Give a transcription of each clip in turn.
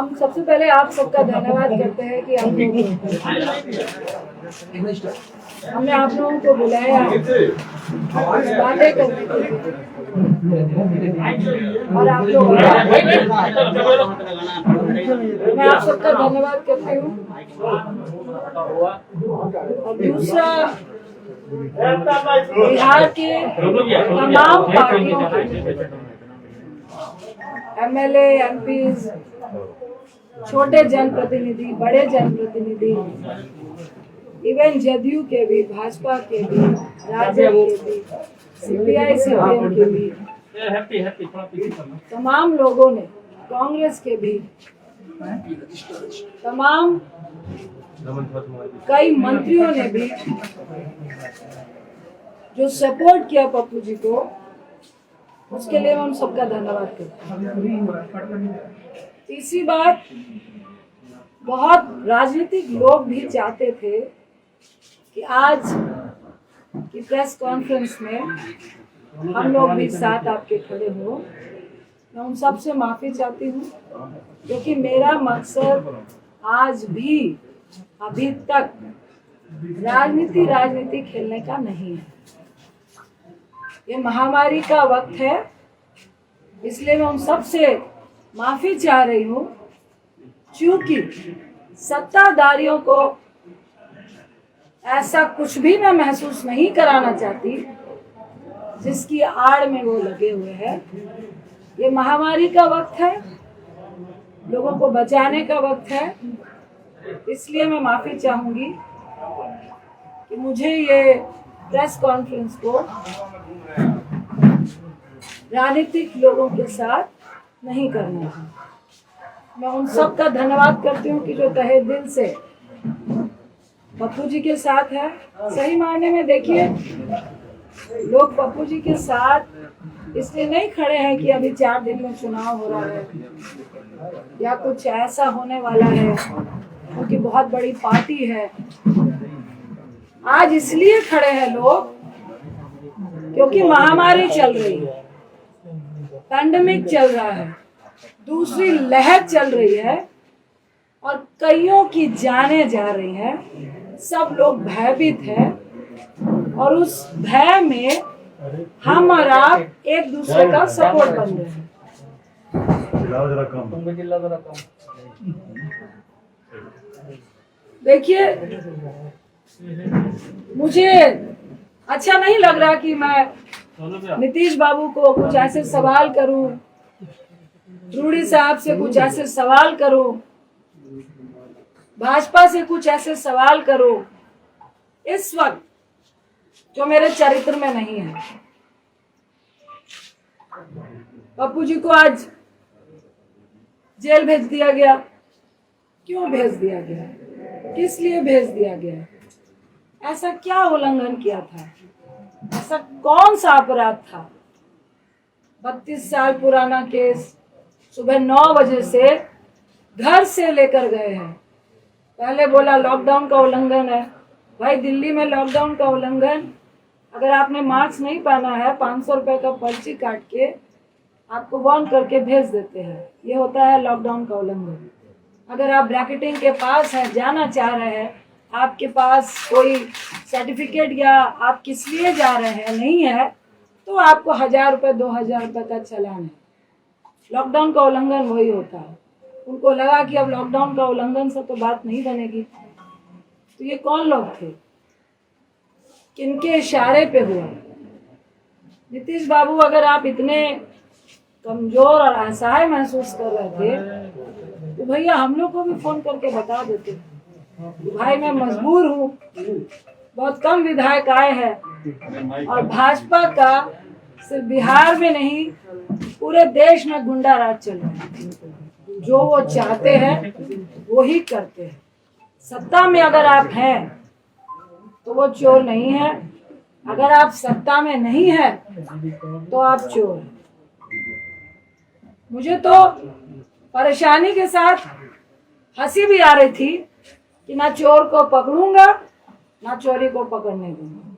हम सबसे पहले आप सबका धन्यवाद करते हैं कि हमने आप लोगों को बुलाया बातें करने के लिए और आप लोग मैं आप सबका धन्यवाद करती हूँ। और दूसरा, बिहार के तमाम पार्टियों के एमएलए, एमपीज, छोटे जनप्रतिनिधि, बड़े जनप्रतिनिधि, इवन जदयू के भी, भाजपा के भी, राजद के भी, सीपीआई सीपीएम के भी, तमाम लोगों ने, कांग्रेस के भी, तमाम कई मंत्रियों ने भी जो सपोर्ट किया पप्पू जी को, उसके लिए मैं उन सबका धन्यवाद करता हूँ। तीसरी बात, बहुत राजनीतिक लोग भी चाहते थे कि आज की प्रेस कॉन्फ्रेंस में हम लोग भी साथ आपके खड़े हो। मैं उन सब से माफ़ी चाहती हूँ, क्योंकि मेरा मकसद आज भी अभी तक राजनीति खेलने का नहीं है। ये महामारी का वक्त है, इसलिए मैं उन सब से माफ़ी चाह रही हूँ, क्योंकि सत्ताधारियों को ऐसा कुछ भी मैं महसूस नहीं कराना चाहती जिसकी आड़ में वो लगे हुए हैं। ये महामारी का वक्त है, लोगों को बचाने का वक्त है, इसलिए मैं माफ़ी चाहूँगी कि मुझे ये प्रेस कॉन्फ्रेंस को राजनीतिक लोगों के साथ नहीं करना है। मैं उन सब का धन्यवाद करती हूँ कि जो तहे दिल से पप्पू जी के साथ है। सही मायने में देखिए, लोग पप्पू जी के साथ इसलिए नहीं खड़े हैं कि अभी 4 दिन में चुनाव हो रहा है या कुछ ऐसा होने वाला है, क्योंकि बहुत बड़ी पार्टी है। आज इसलिए खड़े हैं लोग क्योंकि महामारी चल रही है, पैंडेमिक चल रहा है, दूसरी लहर चल रही है और कईयों की जानें जा रही हैं। सब लोग भयभीत हैं और उस भय में हम और आप एक दूसरे का सपोर्ट बन रहे हैं। देखिए, मुझे अच्छा नहीं लग रहा कि मैं नीतीश बाबू को कुछ ऐसे सवाल करूं, रूडी साहब से कुछ ऐसे सवाल करूं, भाजपा से कुछ ऐसे सवाल करूं इस वक्त जो मेरे चरित्र में नहीं है। पप्पू जी को आज जेल भेज दिया गया। क्यों भेज दिया गया? किस लिए भेज दिया गया? ऐसा क्या उल्लंघन किया था? ऐसा कौन सा अपराध था? 32 साल पुराना केस, सुबह 9 बजे से घर से लेकर गए हैं। पहले बोला लॉकडाउन का उल्लंघन है। भाई, दिल्ली में लॉकडाउन का उल्लंघन, अगर आपने मास्क नहीं पहना है 500 रुपए का पर्ची काट के आपको वार्न करके भेज देते हैं। ये होता है लॉकडाउन का उल्लंघन। अगर आप ब्रैकेटिंग के पास हैं, जाना चाह रहे हैं, आपके पास कोई सर्टिफिकेट या आप किस लिए जा रहे हैं नहीं है, तो आपको 1000 रुपये 2000 रुपये का चालान है। लॉकडाउन का उल्लंघन वही होता है। उनको लगा कि अब लॉकडाउन का उल्लंघन से तो बात नहीं बनेगी। तो ये कौन लोग थे, किनके इशारे पे हुआ? नीतीश बाबू, अगर आप इतने कमजोर और असहाय महसूस कर रहे थे तो भैया हम लोग को भी फोन करके बता देते कि भाई मैं मजबूर हूँ, बहुत कम विधायक आए हैं और भाजपा का सिर्फ बिहार में नहीं पूरे देश में गुंडा राज चल रहा है। जो वो चाहते हैं वो ही करते हैं। सत्ता में अगर आप हैं तो वो चोर नहीं है, अगर आप सत्ता में नहीं है तो आप चोर हैं। मुझे तो परेशानी के साथ हंसी भी आ रही थी कि ना चोर को पकड़ूंगा ना चोरी को पकड़ने दूंगा,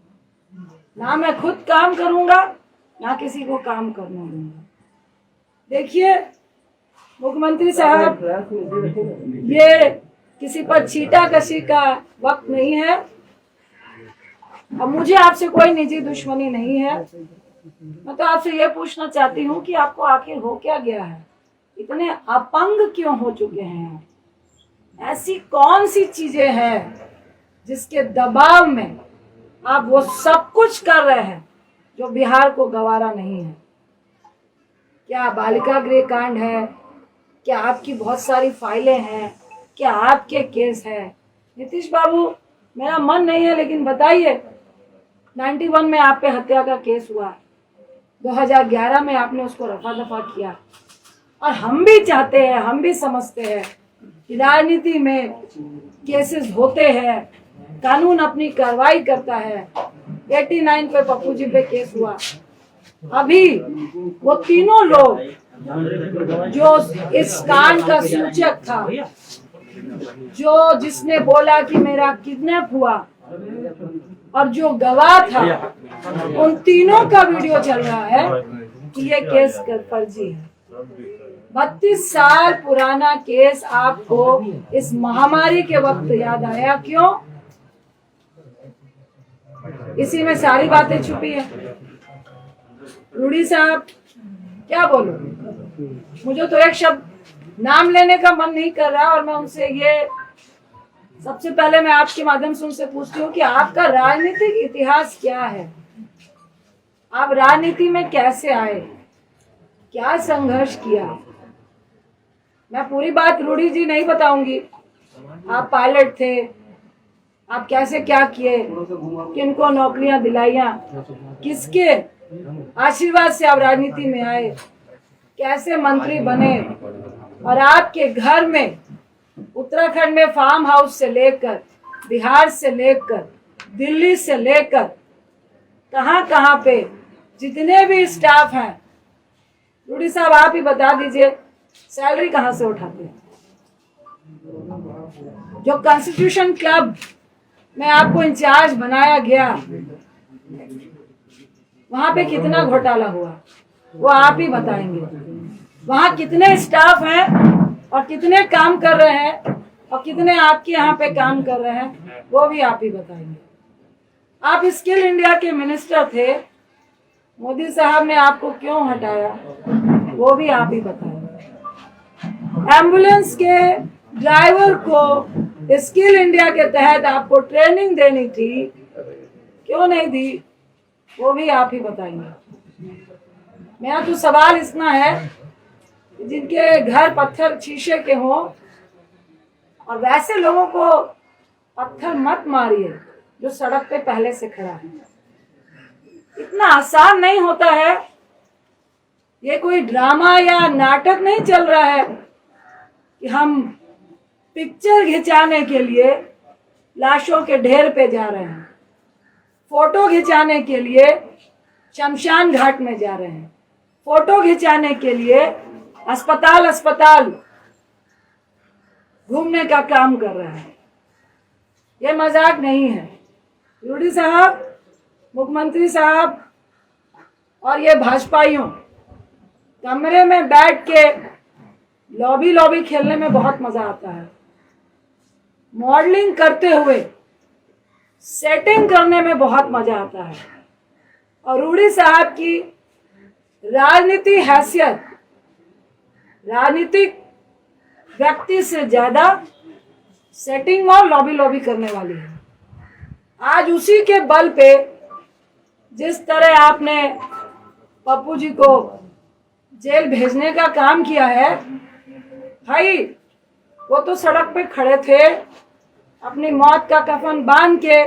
ना मैं खुद काम करूंगा ना किसी को काम करने दूंगा। देखिए, मुख्यमंत्री साहब, ये किसी पर छींटाकशी का वक्त नहीं है। अब मुझे आपसे कोई निजी दुश्मनी नहीं है। मैं तो आपसे ये पूछना चाहती हूँ कि आपको आखिर हो क्या गया है? इतने अपंग क्यों हो चुके हैं? ऐसी कौन सी चीजें हैं जिसके दबाव में आप वो सब कुछ कर रहे हैं जो बिहार को गवारा नहीं है? क्या बालिका गृह कांड है? क्या आपकी बहुत सारी फाइलें हैं? क्या आपके केस है? नीतीश बाबू, मेरा मन नहीं है, लेकिन बताइए, 91 में आप पे हत्या का केस हुआ, 2011 में आपने उसको रफा दफा किया। और हम भी चाहते हैं, हम भी समझते हैं कि राजनीति में केसेस होते हैं, कानून अपनी कार्रवाई करता है। 89 पे पप्पू जी पे केस हुआ। अभी वो तीनों लोग जो इस कांड का सूचक था, जो जिसने बोला कि मेरा किडनैप हुआ, और जो गवाह था, उन तीनों का वीडियो चल रहा है कि ये केस फर्जी है। 32 साल पुराना केस आपको इस महामारी के वक्त याद आया, क्यों? इसी में सारी बातें छुपी है। रूडी साहब, क्या बोलूं? मुझे तो एक शब्द नाम लेने का मन नहीं कर रहा। और मैं उनसे ये सबसे पहले मैं आपके माध्यम से उनसे पूछती हूँ कि आपका राजनीतिक इतिहास क्या है? आप राजनीति में कैसे आए? क्या संघर्ष किया? मैं पूरी बात रूडी जी नहीं बताऊंगी। आप पायलट थे, आप कैसे क्या किए, किनको नौकरियां दिलाइया, किसके आशीर्वाद से आप राजनीति में आए, कैसे मंत्री बने, और आपके घर में उत्तराखंड में फार्म हाउस से लेकर, बिहार से लेकर, दिल्ली से लेकर, कहां कहां पे जितने भी स्टाफ हैं, रूडी साहब आप ही बता दीजिए, सैलरी कहां से उठाते हैं? जो कॉन्स्टिट्यूशन क्लब में आपको इंचार्ज बनाया गया, वहां पे कितना घोटाला हुआ वो आप ही बताएंगे। वहां कितने स्टाफ हैं और कितने काम कर रहे हैं, और कितने आपके यहाँ पे काम कर रहे हैं, वो भी आप ही बताएंगे। आप स्किल इंडिया के मिनिस्टर थे, मोदी साहब ने आपको क्यों हटाया, वो भी आप ही बताएंगे। एम्बुलेंस के ड्राइवर को स्किल इंडिया के तहत आपको ट्रेनिंग देनी थी, क्यों नहीं दी, वो भी आप ही बताएंगे। मेरा तो सवाल इतना है कि जिनके घर पत्थर शीशे के हों, और वैसे लोगों को पत्थर मत मारिए जो सड़क पे पहले से खड़ा है। इतना आसान नहीं होता है। ये कोई ड्रामा या नाटक नहीं चल रहा है कि हम पिक्चर खिंचाने के लिए लाशों के ढेर पे जा रहे हैं, फोटो खिंचाने के लिए शमशान घाट में जा रहे हैं, फोटो खिंचाने के लिए अस्पताल अस्पताल घूमने का काम कर रहे हैं। ये मजाक नहीं है। रूडी साहब, मुख्यमंत्री साहब और ये भाजपाइयों कमरे में बैठ के लॉबी लॉबी खेलने में बहुत मजा आता है। मॉडलिंग करते हुए सेटिंग करने में बहुत मजा आता है। और रूडी साहब की राजनीति हैसियत राजनीतिक व्यक्ति से ज्यादा सेटिंग और लॉबी लॉबी करने वाली है। आज उसी के बल पे जिस तरह आपने पप्पू जी को जेल भेजने का काम किया है, भाई वो तो सड़क पे खड़े थे, अपनी मौत का कफन बांध के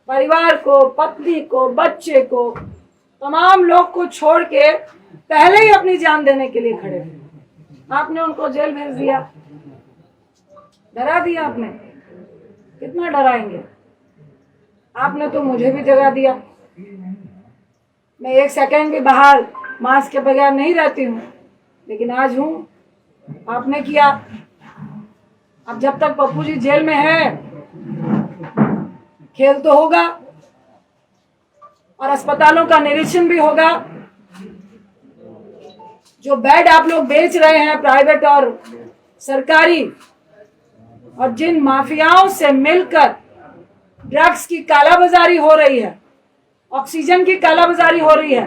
परिवार को, पत्नी को, बच्चे को, तमाम लोग को छोड़ के पहले ही अपनी जान देने के लिए खड़े थे। आपने उनको जेल भेज दिया, डरा दिया आपने। कितना डराएंगे? आपने तो मुझे भी जगा दिया। मैं एक सेकंड भी बाहर मास्क के बगैर नहीं रहती हूँ, लेकिन आज हूँ। आपने किया। अब जब तक पप्पू जी जेल में है, खेल तो होगा और अस्पतालों का निरीक्षण भी होगा। जो बेड आप लोग बेच रहे हैं प्राइवेट और सरकारी, और जिन माफियाओं से मिलकर ड्रग्स की कालाबाजारी हो रही है, ऑक्सीजन की कालाबाजारी हो रही है,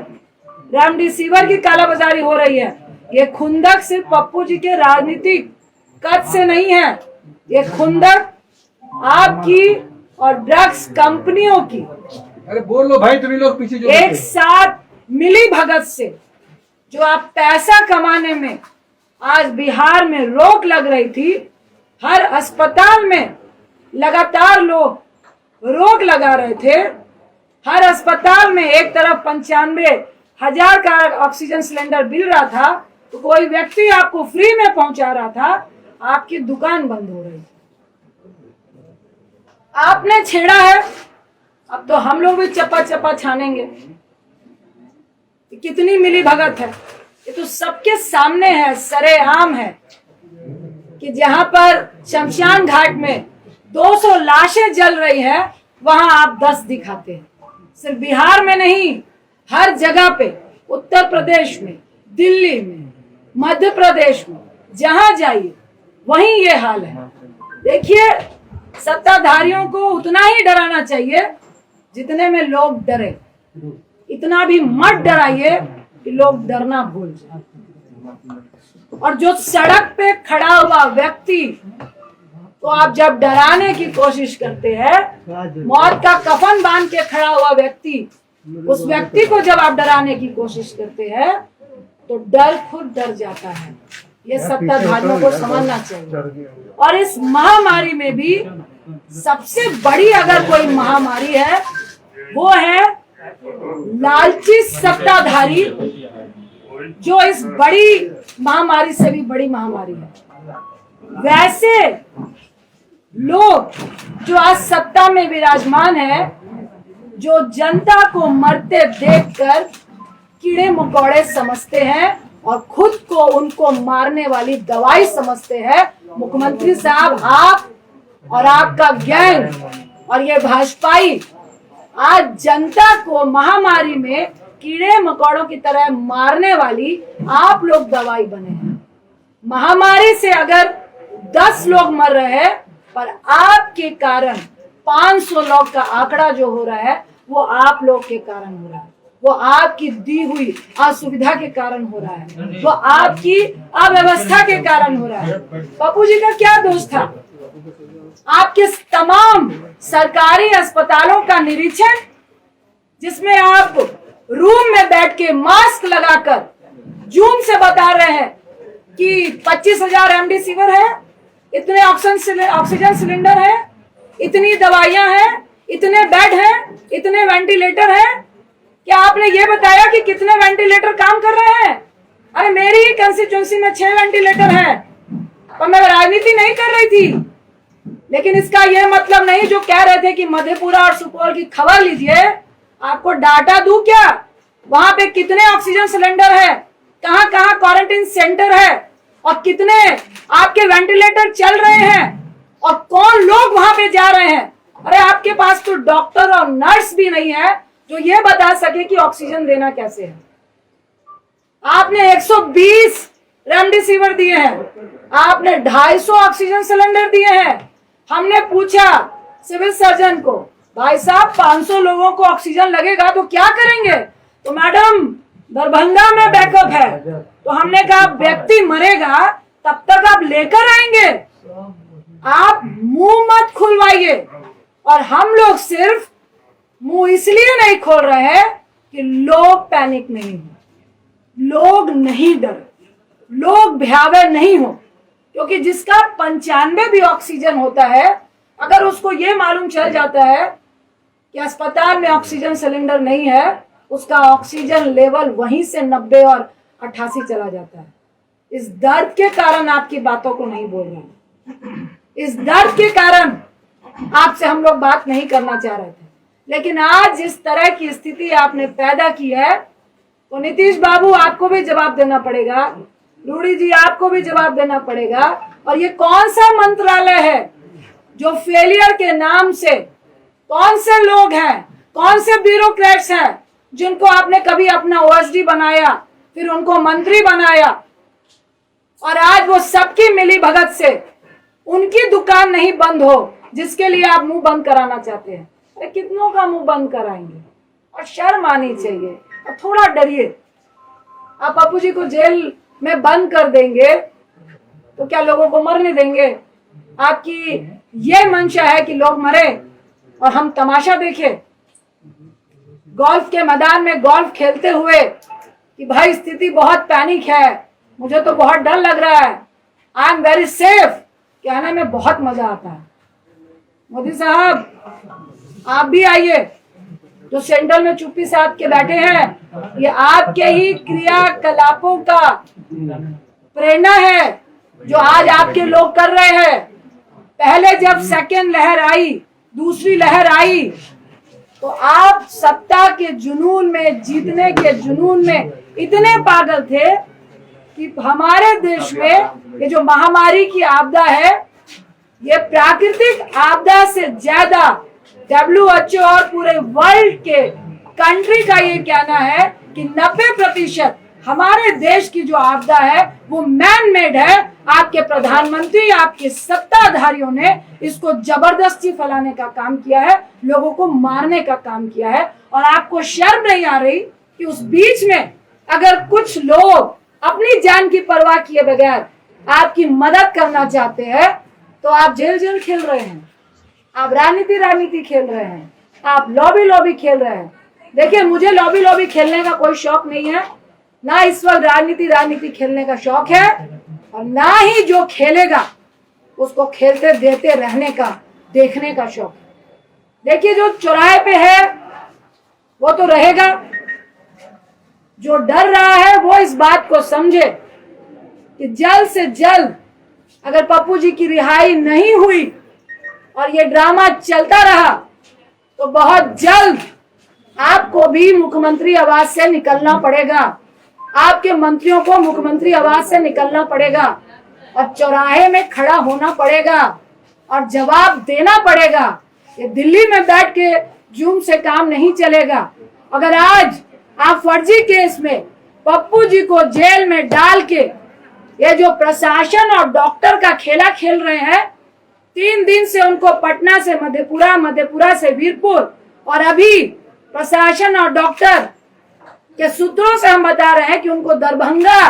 रेमडेसिविर की कालाबाजारी हो रही है, ये खुंदक सिर्फ पप्पू जी के राजनीतिक कद से नहीं है, ये खुंदक आपकी और ड्रग्स कंपनियों की अरे बोल लो भाई, तुम्हें लोग पीछे जो एक साथ मिली भगत से जो आप पैसा कमाने में आज बिहार में रोक लग रही थी। हर अस्पताल में लगातार लोग रोक लगा रहे थे। हर अस्पताल में एक तरफ 95,000 का ऑक्सीजन सिलेंडर मिल रहा था, तो कोई व्यक्ति आपको फ्री में पहुंचा रहा था, आपकी दुकान बंद हो रही थी। आपने छेड़ा है, अब तो हम लोग भी चप्पा चप्पा छानेंगे। कितनी मिली भगत है, ये तो सबके सामने है, सरेआम है कि जहां पर शमशान घाट में 200 लाशें जल रही है, वहां आप 10 दिखाते हैं। सिर्फ बिहार में नहीं, हर जगह पे, उत्तर प्रदेश में, दिल्ली में, मध्य प्रदेश में, जहां जाइए वहीं ये हाल है। देखिए, सत्ताधारियों को उतना ही डराना चाहिए जितने में लोग डरे। इतना भी मत डराइए कि लोग डरना भूल जाए। और जो सड़क पे खड़ा हुआ व्यक्ति तो आप जब डराने की कोशिश करते हैं, मौत का कफन बांध के खड़ा हुआ व्यक्ति, उस व्यक्ति को जब आप डराने की कोशिश करते हैं तो डर खुद डर जाता है। ये सत्ताधारियों को समझना चाहिए। और इस महामारी में भी सबसे बड़ी अगर कोई महामारी है, वो है लालची सत्ताधारी, जो इस बड़ी महामारी से भी बड़ी महामारी है। वैसे लोग जो आज सत्ता में विराजमान है, जो जनता को मरते देखकर कीड़े मकोड़े समझते हैं और खुद को उनको मारने वाली दवाई समझते हैं। मुख्यमंत्री साहब, आप और आपका गैंग और ये भाजपाई आज जनता को महामारी में कीड़े मकोड़ों की तरह मारने वाली आप लोग दवाई बने हैं। महामारी से अगर 10 लोग मर रहे हैं, पर आपके कारण 500 लोग का आंकड़ा जो हो रहा है, वो आप लोग के कारण हो रहा है। वो आपकी दी हुई असुविधा के कारण हो रहा है, वो आपकी अव्यवस्था के कारण हो रहा है। पप्पू जी का क्या दोष था? आपके तमाम सरकारी अस्पतालों का निरीक्षण, जिसमें आप रूम में बैठ के मास्क लगाकर जूम से बता रहे हैं कि 25,000 रेमडेसिविर है, इतने ऑक्सीजन सिलेंडर है, इतनी दवाइयां हैं, इतने बेड हैं, इतने वेंटिलेटर हैं। क्या आपने ये बताया कि कितने वेंटिलेटर काम कर रहे हैं? अरे मेरी ही कंस्टिट्यूंसी में 6 वेंटिलेटर है, पर मैं राजनीति नहीं कर रही थी। लेकिन इसका यह मतलब नहीं, जो कह रहे थे कि मधेपुरा और सुपौल की खबर लीजिए, आपको डाटा दूं क्या? वहां पे कितने ऑक्सीजन सिलेंडर है, कहां कहां क्वारंटाइन सेंटर है, और कितने आपके वेंटिलेटर चल रहे हैं, और कौन लोग वहां पे जा रहे हैं। अरे आपके पास तो डॉक्टर और नर्स भी नहीं है जो ये बता सके कि ऑक्सीजन देना कैसे है। आपने 120 रेमडेसिविर दिए हैं, आपने 250 ऑक्सीजन सिलेंडर दिए हैं। हमने पूछा सिविल सर्जन को, भाई साहब 500 लोगों को ऑक्सीजन लगेगा तो क्या करेंगे? तो मैडम दरभंगा में बैकअप है। तो हमने कहा व्यक्ति मरेगा तब तक आप लेकर आएंगे, आप मुंह मत खुलवाइए। और हम लोग सिर्फ मुंह इसलिए नहीं खोल रहे हैं कि लोग पैनिक नहीं हो, लोग नहीं डरे, लोग भयावह नहीं हो। क्योंकि जिसका 95 भी ऑक्सीजन होता है, अगर उसको ये मालूम चल जाता है कि अस्पताल में ऑक्सीजन सिलेंडर नहीं है, उसका ऑक्सीजन लेवल वहीं से 90 और 88 चला जाता है। इस दर्द के कारण आपकी बातों को नहीं बोल रहे, इस दर्द के कारण आपसे हम लोग बात नहीं करना चाह रहे थे। लेकिन आज जिस तरह की स्थिति आपने पैदा की है, तो नीतीश बाबू आपको भी जवाब देना पड़ेगा, रूडी जी आपको भी जवाब देना पड़ेगा। और ये कौन सा मंत्रालय है जो फेलियर के नाम से, कौन से लोग हैं, कौन से ब्यूरोक्रेट्स हैं जिनको आपने कभी अपना ओएसडी बनाया, फिर उनको मंत्री बनाया, और आज वो सबकी मिली भगत से उनकी दुकान नहीं बंद हो जिसके लिए आप मुंह बंद कराना चाहते हैं। अरे कितनों का मुंह बंद कराएंगे? और शर्म आनी चाहिए, और थोड़ा डरिए। आप पप्पू जी को जेल में बंद कर देंगे तो क्या लोगों को मरने देंगे? आपकी ये मंशा है कि लोग मरे और हम तमाशा देखें? गोल्फ के मैदान में गोल्फ खेलते हुए कि भाई स्थिति बहुत पैनिक है, मुझे तो बहुत डर लग रहा है, आई एम वेरी सेफ, कहने में बहुत मजा आता है। मोदी साहब आप भी आइए, जो सेंट्रल में चुप्पी साध के बैठे हैं, ये आपके ही क्रियाकलापों का प्रेरणा है जो आज आपके लोग कर रहे हैं। पहले जब सेकेंड लहर आई, दूसरी लहर आई, तो आप सत्ता के जुनून में, जीतने के जुनून में इतने पागल थे कि हमारे देश में ये जो महामारी की आपदा है, ये प्राकृतिक आपदा से ज्यादा WHO और पूरे वर्ल्ड के कंट्री का ये कहना है कि 90% हमारे देश की जो आपदा है वो मैन मेड है। आपके प्रधानमंत्री, आपके सत्ताधारियों ने इसको जबरदस्ती फैलाने का काम किया है, लोगों को मारने का काम किया है। और आपको शर्म नहीं आ रही कि उस बीच में अगर कुछ लोग अपनी जान की परवाह किए बगैर आपकी मदद करना चाहते हैं तो आप जेल खेल रहे हैं, आप राजनीति खेल रहे हैं, आप लॉबी खेल रहे हैं। देखिए, मुझे लॉबी खेलने का कोई शौक नहीं है, ना इस वक्त राजनीति खेलने का शौक है, और ना ही जो खेलेगा उसको खेलते देते रहने का, देखने का शौक है। देखिए, जो चौराहे पे है वो तो रहेगा, जो डर रहा है वो इस बात को समझे कि जल्द से जल्द अगर पप्पू जी की रिहाई नहीं हुई और ये ड्रामा चलता रहा तो बहुत जल्द आपको भी मुख्यमंत्री आवास से निकलना पड़ेगा, आपके मंत्रियों को मुख्यमंत्री आवास से निकलना पड़ेगा और चौराहे में खड़ा होना पड़ेगा और जवाब देना पड़ेगा। ये दिल्ली में बैठ के जूम से काम नहीं चलेगा। अगर आज आप फर्जी केस में पप्पू जी को जेल में डाल के ये जो प्रशासन और डॉक्टर का खेला खेल रहे हैं, 3 दिन से उनको पटना से मधेपुरा, मधेपुरा से वीरपुर, और अभी प्रशासन और डॉक्टर के सूत्रों से हम बता रहे हैं कि उनको दरभंगा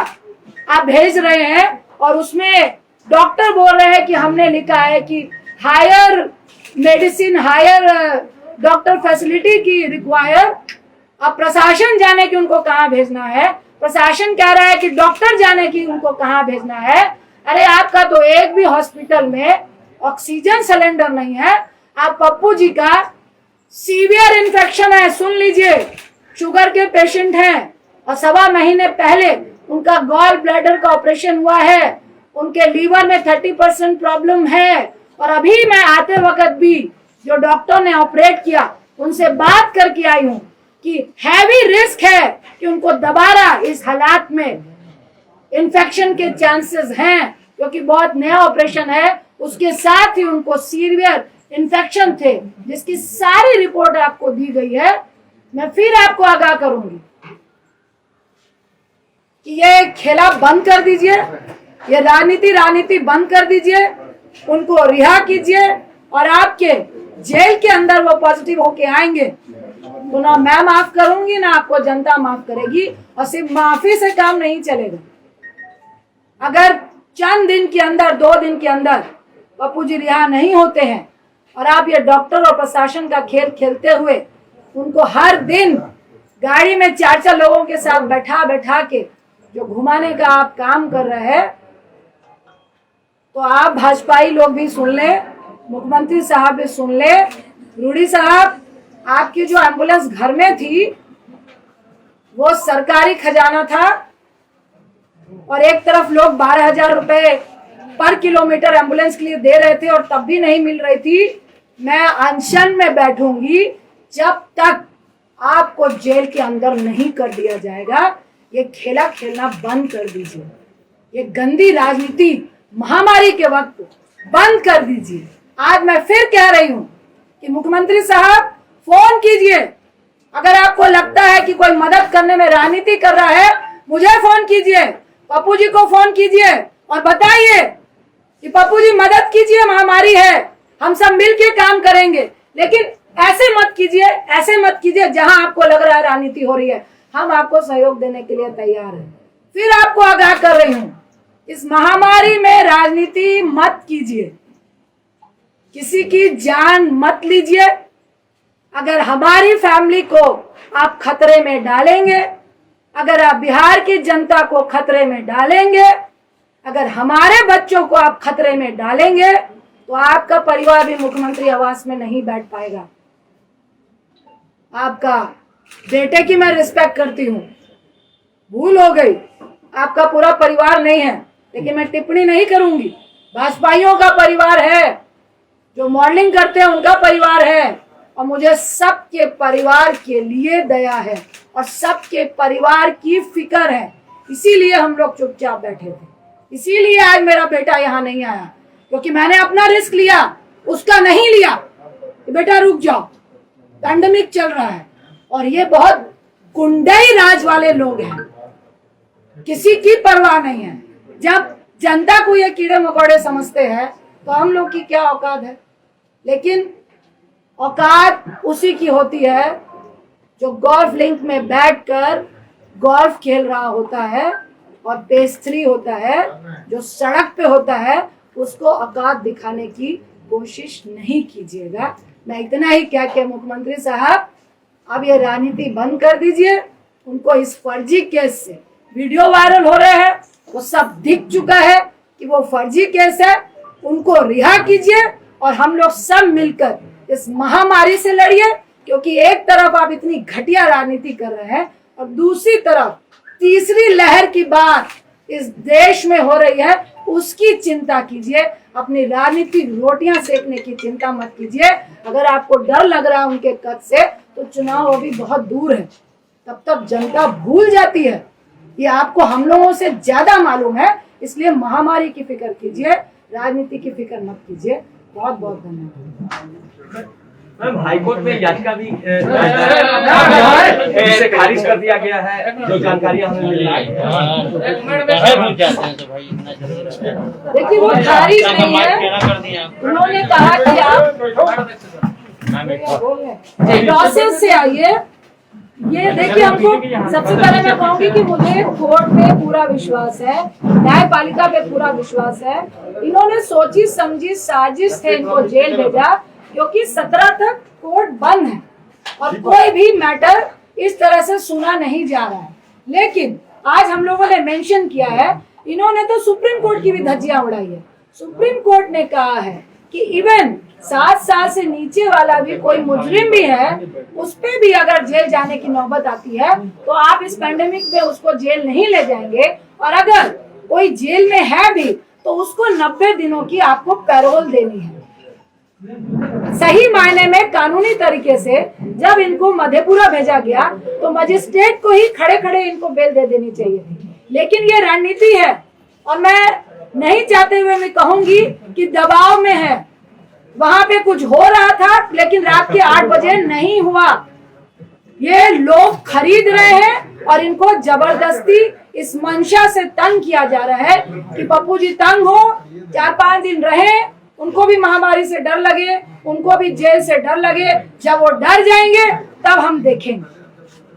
आप भेज रहे हैं, और उसमें डॉक्टर बोल रहे हैं कि हमने लिखा है कि higher medicine, higher doctor facility की रिक्वायर। अब प्रशासन जाने कि उनको कहाँ भेजना है, प्रशासन कह रहा है कि डॉक्टर जाने की उनको कहाँ भेजना है। अरे आपका तो एक भी हॉस्पिटल में ऑक्सीजन सिलेंडर नहीं है। आप पप्पू जी का सीवियर इन्फेक्शन है, सुन लीजिए, शुगर के पेशेंट हैं और 1.25 महीने पहले उनका गॉल ब्लैडर का ऑपरेशन हुआ है, उनके लीवर में 30% प्रॉब्लम है। और अभी मैं आते वक्त भी जो डॉक्टर ने ऑपरेट किया उनसे बात करके आई हूँ कि हैवी रिस्क है कि उनको दोबारा इस हालात में इन्फेक्शन के चांसेस हैं, क्योंकि बहुत नया ऑपरेशन है। उसके साथ ही उनको सीवियर इन्फेक्शन थे, जिसकी सारी रिपोर्ट आपको दी गई है। मैं फिर आपको आगाह करूंगी कि ये खेला बंद कर दीजिए, ये राजनीति बंद कर दीजिए, उनको रिहा कीजिए, और आपके जेल के अंदर वो पॉजिटिव होके आएंगे तो ना मैं माफ करूंगी ना आपको जनता माफ करेगी। और सिर्फ माफी से काम नहीं चलेगा। अगर चंद दिन के अंदर, 2 दिन के अंदर पप्पू जी रिहा नहीं होते हैं और आप ये डॉक्टर और प्रशासन का खेल खेलते हुए उनको हर दिन गाड़ी में 4-4 लोगों के साथ बैठा के जो घुमाने का आप काम कर रहे हैं, तो आप भाजपाई लोग भी सुन ले, मुख्यमंत्री साहब भी सुन ले। रूडी साहब, आपकी जो एम्बुलेंस घर में थी वो सरकारी खजाना था, और एक तरफ लोग 12,000 रुपए पर किलोमीटर एम्बुलेंस के लिए दे रहे थे और तब भी नहीं मिल रही थी। मैं अनशन में बैठूंगी जब तक आपको जेल के अंदर नहीं कर दिया जाएगा। ये खेला खेलना बंद कर दीजिए, ये गंदी राजनीति महामारी के वक्त बंद कर दीजिए। आज मैं फिर कह रही हूं कि मुख्यमंत्री साहब फोन कीजिए, अगर आपको लगता है कि कोई मदद करने में राजनीति कर रहा है, मुझे फोन कीजिए, पप्पू जी को फोन कीजिए और बताइए कि पप्पू जी मदद कीजिए, महामारी है, हम सब मिलके काम करेंगे। लेकिन ऐसे मत कीजिए जहां आपको लग रहा है राजनीति हो रही है। हम आपको सहयोग देने के लिए तैयार हैं। फिर आपको आगाह कर रही हूं, इस महामारी में राजनीति मत कीजिए, किसी की जान मत लीजिए। अगर हमारी फैमिली को आप खतरे में डालेंगे, अगर आप बिहार की जनता को खतरे में डालेंगे, अगर हमारे बच्चों को आप खतरे में डालेंगे, तो आपका परिवार भी मुख्यमंत्री आवास में नहीं बैठ पाएगा। आपका बेटे की मैं रिस्पेक्ट करती हूँ, भूल हो गई, आपका पूरा परिवार नहीं है, लेकिन मैं टिप्पणी नहीं करूंगी। भाजपाइयों का परिवार है, जो मॉडलिंग करते हैं उनका परिवार है, और मुझे सबके परिवार के लिए दया है और सबके परिवार की फिक्र है। इसीलिए हम लोग चुपचाप बैठे थे, इसीलिए आज मेरा बेटा यहाँ नहीं आया, क्योंकि मैंने अपना रिस्क लिया, उसका नहीं लिया। बेटा रुक जाओ, पैंडेमिक चल रहा है और ये बहुत गुंडई राज वाले लोग हैं, किसी की परवाह नहीं है। जब जनता को ये कीड़े मकोड़े समझते हैं तो हम लोग की क्या औकात है। लेकिन औकात उसी की होती है जो गोल्फ लिंक में बैठकर गोल्फ खेल रहा होता है और पेस्ट्री होता है, जो सड़क पे होता है, उसको औकात दिखाने की कोशिश नहीं कीजिएगा। मैं इतना ही कह के मुख्यमंत्री साहब, अब ये राजनीति बंद कर दीजिए। उनको इस फर्जी केस से वीडियो वायरल हो रहे हैं, वो सब दिख चुका है कि वो फर्जी केस है, उनको रिहा कीजिए और हम लोग सब मिलकर इस महामारी से लड़िए। क्योंकि एक तरफ आप इतनी घटिया राजनीति कर रहे हैं और दूसरी तरफ तीसरी लहर की बात इस देश में हो रही है, उसकी चिंता कीजिए। अपनी राजनीतिक रोटियां सेकने की चिंता मत कीजिए। अगर आपको डर लग रहा है उनके कद से, तो चुनाव अभी बहुत दूर है, तब तक जनता भूल जाती है। ये आपको हम लोगों से ज्यादा मालूम है, इसलिए महामारी की फिक्र कीजिए, राजनीति की फिक्र मत कीजिए। बहुत बहुत धन्यवाद। मैम, हाईकोर्ट में याचिका भी इसे खारिज कर दिया गया है, जो जानकारियां हमें मिली है। देखिए, वो खारिज नहीं है, उन्होंने कहा कि आप प्रोसेस से आइए। ये देखिए, हमको सबसे पहले मैं कहूंगी कि मुझे कोर्ट पे पूरा विश्वास है, न्यायपालिका पे पूरा विश्वास है। इन्होंने सोची समझी साजिश से इनको जेल भेजा, क्योंकि 17 तक कोर्ट बंद है और कोई भी मैटर इस तरह से सुना नहीं जा रहा है। लेकिन आज हम लोगों ने मेंशन किया है, इन्होंने तो सुप्रीम कोर्ट की भी धज्जियां उड़ाई है। सुप्रीम कोर्ट ने कहा है कि इवन 7 साल से नीचे वाला भी कोई मुजरिम भी है, उस पे भी अगर जेल जाने की नौबत आती है, तो आप इस पैंडेमिक में उसको जेल नहीं ले जाएंगे। और अगर कोई जेल में है भी, तो उसको 90 दिनों की आपको पैरोल देनी है। सही मायने में कानूनी तरीके से जब इनको मधेपुरा भेजा गया, तो मजिस्ट्रेट को ही खड़े खड़े इनको बेल दे देनी चाहिए थी। लेकिन ये रणनीति है, और मैं नहीं चाहते हुए मैं कहूंगी कि दबाव में है। वहां पे कुछ हो रहा था, लेकिन रात के 8 बजे नहीं हुआ। ये लोग खरीद रहे हैं और इनको जबरदस्ती इस मंशा से तंग किया जा रहा है कि पप्पू जी तंग हो, 4-5 दिन रहे, उनको भी महामारी से डर लगे, उनको भी जेल से डर लगे। जब वो डर जाएंगे तब हम देखेंगे।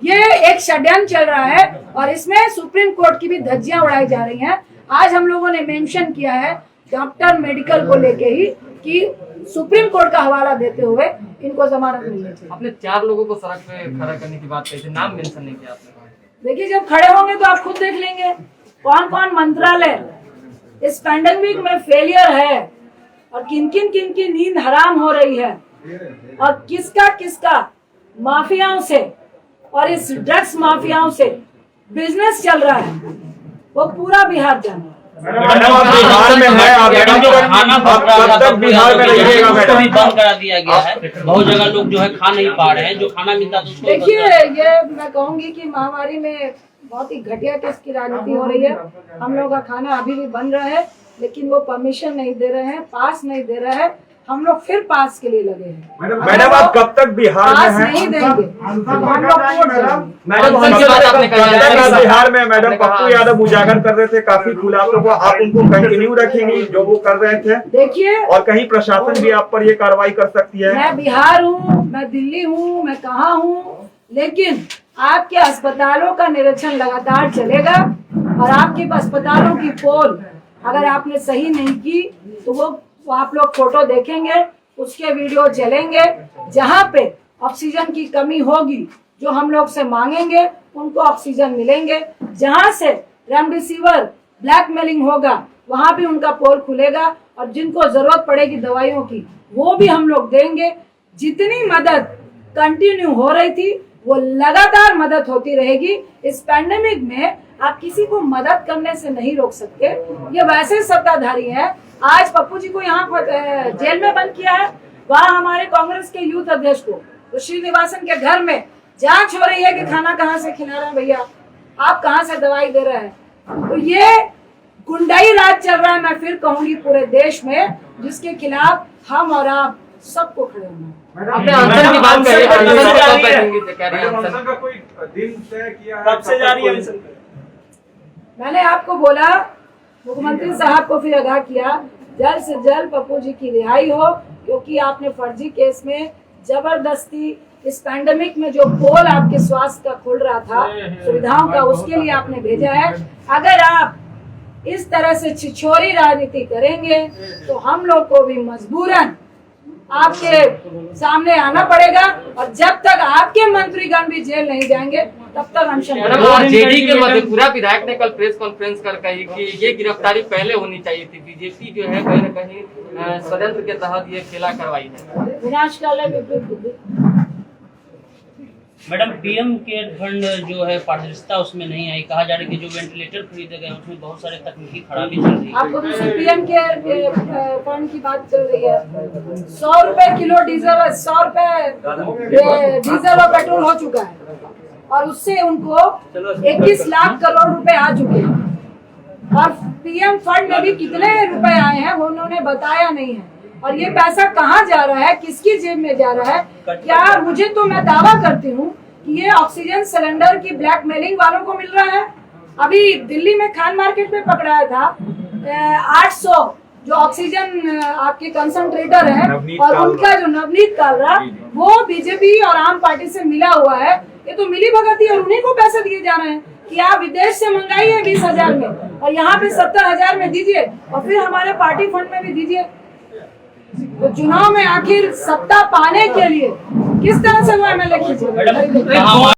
ये एक षड्यंत्र चल रहा है और इसमें सुप्रीम कोर्ट की भी धज्जियां उड़ाई जा रही हैं। आज हम लोगों ने मेंशन किया है डॉक्टर मेडिकल को लेके ही कि सुप्रीम कोर्ट का हवाला देते हुए इनको जमानत मिलनी चाहिए। आपने 4 लोगों को सड़क पे खड़ा करने की बात कही थी, नाम मेंशन नहीं किया आपने। देखिए, जब खड़े होंगे तो आप खुद देख लेंगे कौन कौन मंत्रालय इस पैंडेमिक में फेलियर है और किन की नींद हराम हो रही है और किसका किसका माफियाओं से और इस ड्रग्स माफियाओं से बिजनेस चल रहा है, वो पूरा बिहार जाना। बिहार में है, आप कब तक बिहार में रहिएगा मैडम? बंद करा दिया गया है, बहुत जगह लोग जो है खा नहीं पा रहे हैं, जो खाना मिलता है उसको। देखिए, ये मैं कहूंगी कि महामारी में बहुत ही घटिया किस की राजनीति हो रही है। हम लोग का खाना अभी भी बन रहा है, लेकिन वो परमिशन नहीं दे रहे हैं, पास नहीं दे रहे हैं। हम लोग फिर पास के लिए लगे हैं। मैडम आप कब तक बिहार पास में हैं? नहीं देंगे तो हम लोग वोट देंगे। मैडम कौन सी बात आपने कही? कब तक आप बिहार में मैडम पप्पू यादव उजागर कर रहे थे काफी खुलासों को, आप उनको कंटिन्यू रखेंगी जो वो कर रहे थे? देखिए, और कहीं प्रशासन भी आप पर ये कार्रवाई कर सकती है? मैं बिहार हूँ, मैं दिल्ली हूँ, मैं कहाँ हूँ, लेकिन आपके अस्पतालों का निरीक्षण लगातार चलेगा और आपके अस्पतालों की पोल अगर आपने सही नहीं की तो वो आप लोग फोटो देखेंगे, उसके वीडियो चलेंगे। जहाँ पे ऑक्सीजन की कमी होगी जो हम लोग से मांगेंगे उनको ऑक्सीजन मिलेंगे। जहाँ से रेमडेसिविर ब्लैकमेलिंग होगा वहाँ भी उनका पोल खुलेगा और जिनको जरूरत पड़ेगी दवाइयों की वो भी हम लोग देंगे। जितनी मदद कंटिन्यू हो रही थी वो लगातार मदद होती रहेगी। इस पैंडेमिक में आप किसी को मदद करने से नहीं रोक सकते। ये वैसे सत्ताधारी हैं, आज पप्पू जी को यहाँ पर जेल में बंद किया है, वहाँ हमारे कांग्रेस के यूथ अध्यक्ष को तो श्रीनिवासन के घर में जांच हो रही है कि खाना कहाँ से खिला रहे हैं भैया, आप कहाँ से दवाई दे रहे हैं। तो ये गुंडाई राज चल रहा है, मैं फिर कहूंगी पूरे देश में, जिसके खिलाफ हम और आप सबको खड़े होना है। आपने अनशन की बात कही, अनशन पे कब बैठेंगे तो कह रही हैं अनशन अनशन। का कोई दिन तय किया है? कब से जारी है अनशन? मैंने आपको बोला, मुख्यमंत्री साहब को फिर आगाह किया, जल्द से जल्द पप्पू जी की रिहाई हो, क्योंकि आपने फर्जी केस में जबरदस्ती इस पैंडेमिक में जो पोल आपके स्वास्थ्य का खुल रहा था सुविधाओं का, उसके लिए आपने भेजा है। अगर आप इस तरह से छिछोरी राजनीति करेंगे तो हम लोग को भी मजबूरन आपके सामने आना पड़ेगा और जब तक आपके मंत्रीगण भी जेल नहीं जाएंगे तब तक अनशन। मैडम आरजेडी के मधेपुरा विधायक ने कल प्रेस कॉन्फ्रेंस कर कही कि ये गिरफ्तारी पहले होनी चाहिए थी, बीजेपी जो है कहीं न कहीं षड्यंत्र के तहत ये खेला करवाई है। विनाशकाले विपरीत बुद्धि। मैडम पीएम केयर फंड जो है पारदर्शिता उसमें नहीं आई, कहा जा रहा है कि जो वेंटिलेटर खरीदे गए उसमें बहुत सारे तकनीकी खराबी चल रही है। आपको दूसरी पीएम केयर फंड की बात चल रही है। 100 रुपए किलो डीजल, 100 रुपए डीजल और पेट्रोल हो चुका है और उससे उनको 21 लाख करोड़ रुपए आ चुके हैं और पीएम फंड में भी कितने रुपए आए हैं वो उन्होंने बताया नहीं है। और ये पैसा कहाँ जा रहा है, किसकी जेब में जा रहा है? क्या मुझे तो मैं दावा करती हूँ कि ये ऑक्सीजन सिलेंडर की ब्लैकमेलिंग वालों को मिल रहा है। अभी दिल्ली में खान मार्केट में पकड़ाया था 800 जो ऑक्सीजन आपके कंसंट्रेटर है और उनका जो नवनीत कालरा वो बीजेपी और आम पार्टी से मिला हुआ है। ये तो मिली भगत और उन्हीं को पैसे दिए जा रहे हैं कि आप विदेश से मंगाइए 20,000 में और यहाँ पे 70,000 में दीजिए और फिर हमारे पार्टी फंड में भी दीजिए। तो चुनाव में आखिर सत्ता पाने के लिए किस तरह से वो एमएलए खींचे?